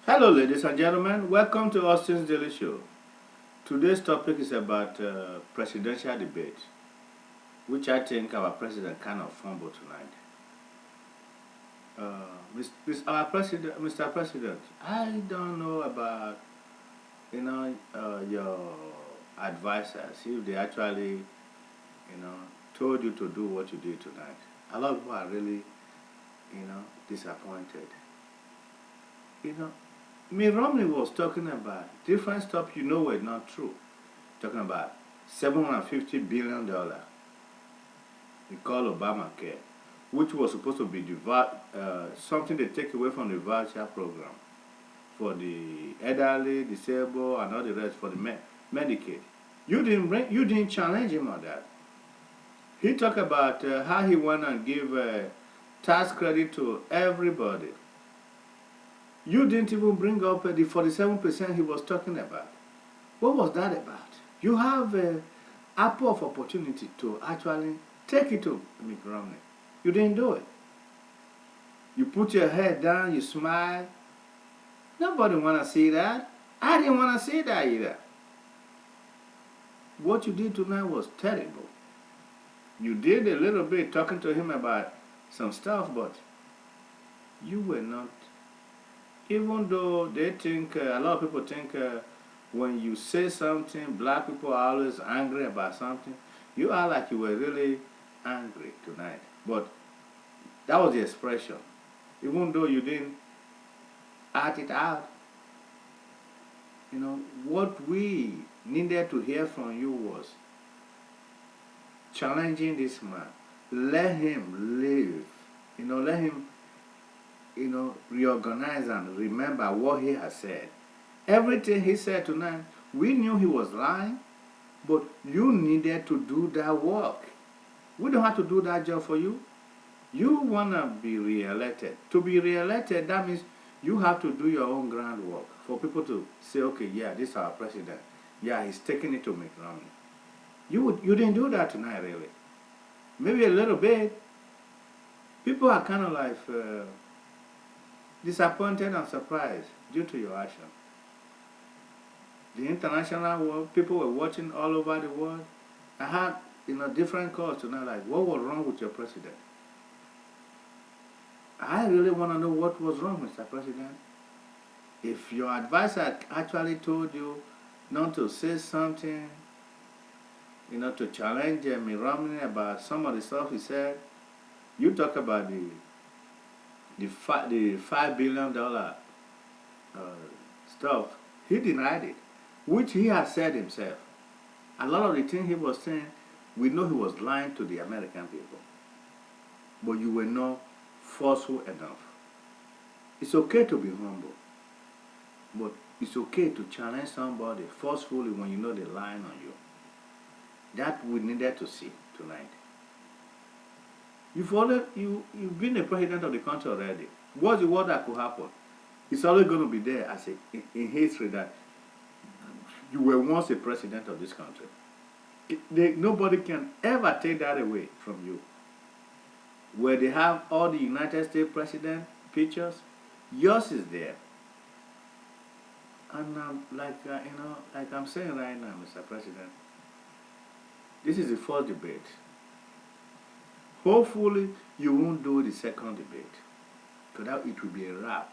Hello, ladies and gentlemen. Welcome to Austin's Daily Show. Today's topic is about presidential debate, which I think our president kind of fumbled tonight. Our president, Mr. President, I don't know about your advisors if they actually told you to do what you did tonight. A lot of people are really disappointed. You know, Mitt Romney was talking about different stuff were not true. Talking about $750 billion he called Obamacare, which was supposed to be something they take away from the voucher program for the elderly, disabled, and all the rest for the Medicaid. You didn't challenge him on that. He talked about how he went and gave tax credit to everybody. You didn't even bring up the 47% he was talking about. What was that about? You have an apple of opportunity to actually take it to Mitt Romney. You didn't do it. You put your head down, you smile. Nobody want to see that. I didn't want to see that either. What you did tonight was terrible. You did a little bit talking to him about some stuff, but you were not. Even though they think, a lot of people think when you say something, black people are always angry about something. You are like you were really angry tonight. But that was the expression. Even though you didn't act it out, what we needed to hear from you was challenging this man. Let him live. Let him, reorganize and remember what he has said. Everything he said tonight, we knew he was lying, but you needed to do that work. We don't have to do that job for you. You want to be re-elected. To be re-elected, that means you have to do your own groundwork for people to say, okay, yeah, this is our president. Yeah, he's taking it to Mitt Romney. You didn't do that tonight, really. Maybe a little bit. People are kind of like disappointed and surprised due to your action. The international world, people were watching all over the world. I had different calls tonight, like, what was wrong with your president? I really want to know what was wrong, Mr. President. If your advisor actually told you not to say something, to challenge Mitt Romney about some of the stuff he said, you talk about the $5 billion stuff. He denied it, which he has said himself. A lot of the things he was saying, we know he was lying to the American people. But you were not forceful enough. It's okay to be humble, but it's okay to challenge somebody forcefully when you know they're lying on you. That we needed to see tonight. You've been the president of the country already. What's the worst that could happen? It's always going to be there as in history that you were once a president of this country. Nobody can ever take that away from you. Where they have all the United States president pictures, yours is there. And like I'm saying right now, Mr. President, this is the first debate. Hopefully, you won't do the second debate, because it will be a wrap.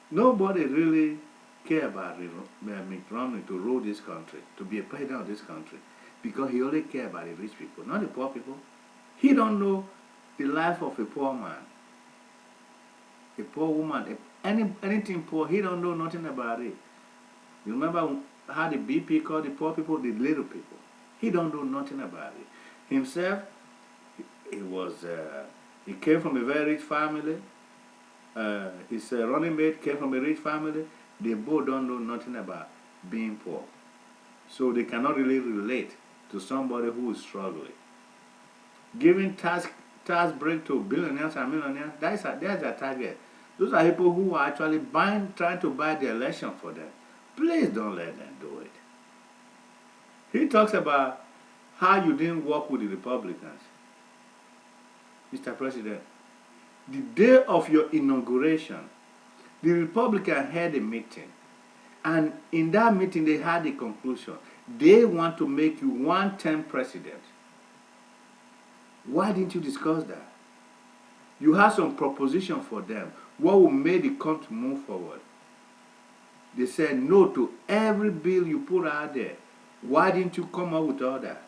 Nobody really care about Mitt Romney to rule this country, to be a president of this country, because he only care about the rich people, not the poor people. He don't know the life of a poor man, a poor woman, anything poor. He don't know nothing about it. You remember how the BP called the poor people the little people. He don't know nothing about it. Himself, he came from a very rich family. His running mate came from a rich family. They both don't know nothing about being poor. So they cannot really relate to somebody who is struggling. Giving tax break to billionaires and millionaires, that's their target. Those are people who are actually trying to buy the election for them. Please don't let them do it. He talks about how you didn't work with the Republicans. Mr. President, the day of your inauguration, The Republicans had a meeting, and in that meeting they had a conclusion. They want to make you one-term president. Why didn't you discuss that? You have some proposition for them. What will make the country move forward? They said no to every bill you put out there. Why didn't you come up with all that?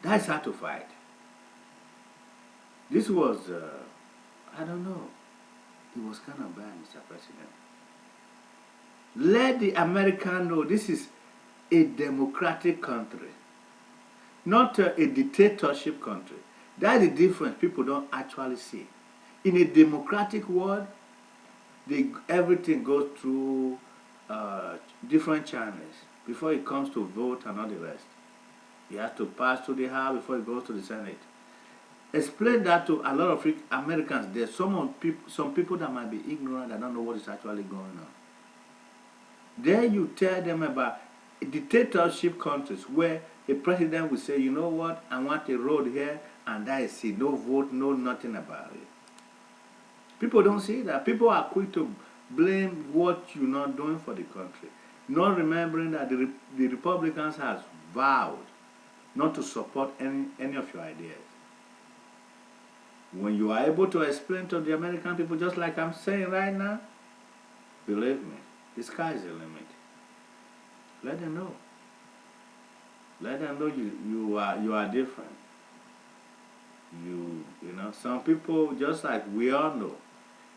That's hard to fight. This was, I don't know, it was kind of bad, Mr. President. Let the American know this is a democratic country, not a dictatorship country. That's the difference people don't actually see. In a democratic world, everything goes through different channels before it comes to vote and all the rest. It has to pass through the House before it goes to the Senate. Explain that to a lot of Americans. There's some people that might be ignorant and don't know what is actually going on. Then you tell them about dictatorship countries where a president will say, you know what, I want a road here, and that is it. No vote, no nothing about it. People don't see that. People are quick to blame what you're not doing for the country, not remembering that the Republicans has vowed not to support any of your ideas. When you are able to explain to the American people, just like I'm saying right now, believe me, the sky is the limit. Let them know. Let them know you are different. You know, some people, just like we all know,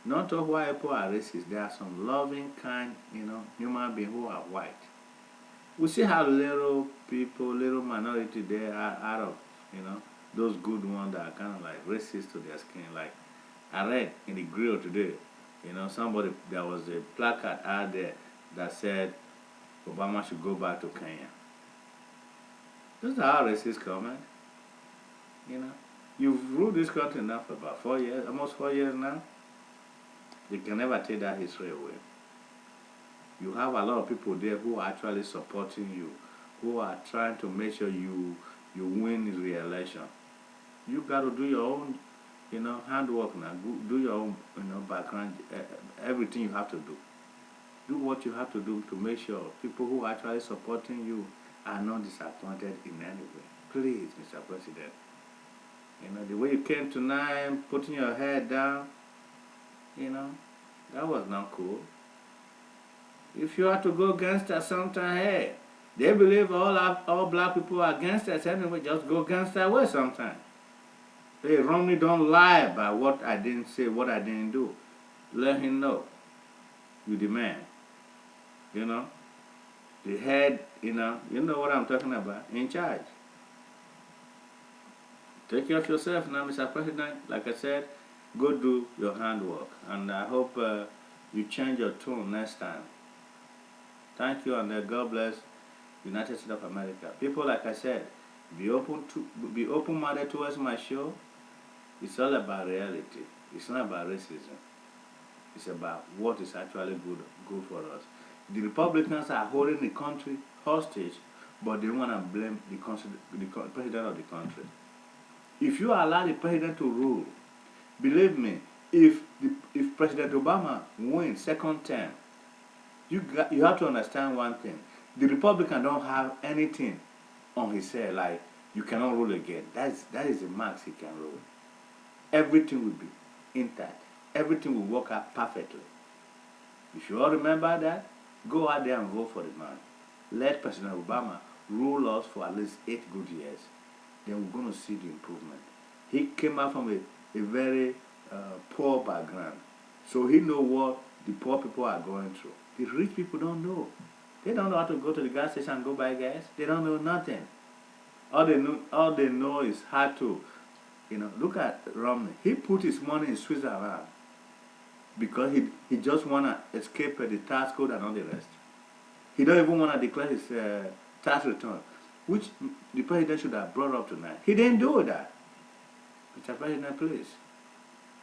not all white people are racist. There are some loving, kind, human beings who are white. We see how little people, little minority there are out of, those good ones that are kind of like racist to their skin. Like I read in the grill today, somebody, there was a placard out there that said Obama should go back to Kenya. Those are how racist comment. You've ruled this country now for about 4 years, almost 4 years now. You can never take that history away. You have a lot of people there who are actually supporting you, who are trying to make sure you win the re-election. You got to do your own, handwork now. Do your own, background, everything you have to do. Do what you have to do to make sure people who are actually supporting you are not disappointed in any way. Please, Mr. President. The way you came tonight, putting your head down, that was not cool. If you have to go against us sometime, hey, they believe all black people are against us anyway, just go against that way sometime. Hey, Romney, don't lie about what I didn't say, what I didn't do. Let him know. You the man. The head, you know what I'm talking about, in charge. Take care of yourself now, Mr. President. Like I said, go do your handwork. And I hope you change your tune next time. Thank you, and God bless United States of America. People, like I said, be open-minded towards my show. It's all about reality. It's not about racism. It's about what is actually good for us. The Republicans are holding the country hostage, but they want to blame the president of the country. If you allow the president to rule, believe me, if President Obama wins second term, you have to understand one thing. The Republican don't have anything on his head, like you cannot rule again. That is the max he can rule. Everything will be intact. Everything will work out perfectly. If you all remember that, go out there and vote for the man. Let President Obama rule us for at least 8 good years. Then we're going to see the improvement. He came out from a very poor background. So he knows what the poor people are going through. The rich people don't know. They don't know how to go to the gas station and go buy gas. They don't know nothing. All they know is how to, look at Romney. He put his money in Switzerland because he just want to escape the tax code and all the rest. He don't even want to declare his tax return, which the president should have brought up tonight. He didn't do that. Mr. President, please,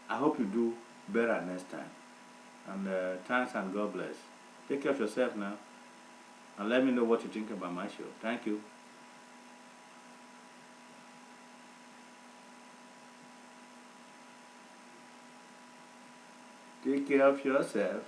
I hope you do better next time. And thanks and God bless. Take care of yourself now. And let me know what you think about my show. Thank you. Take care of yourself.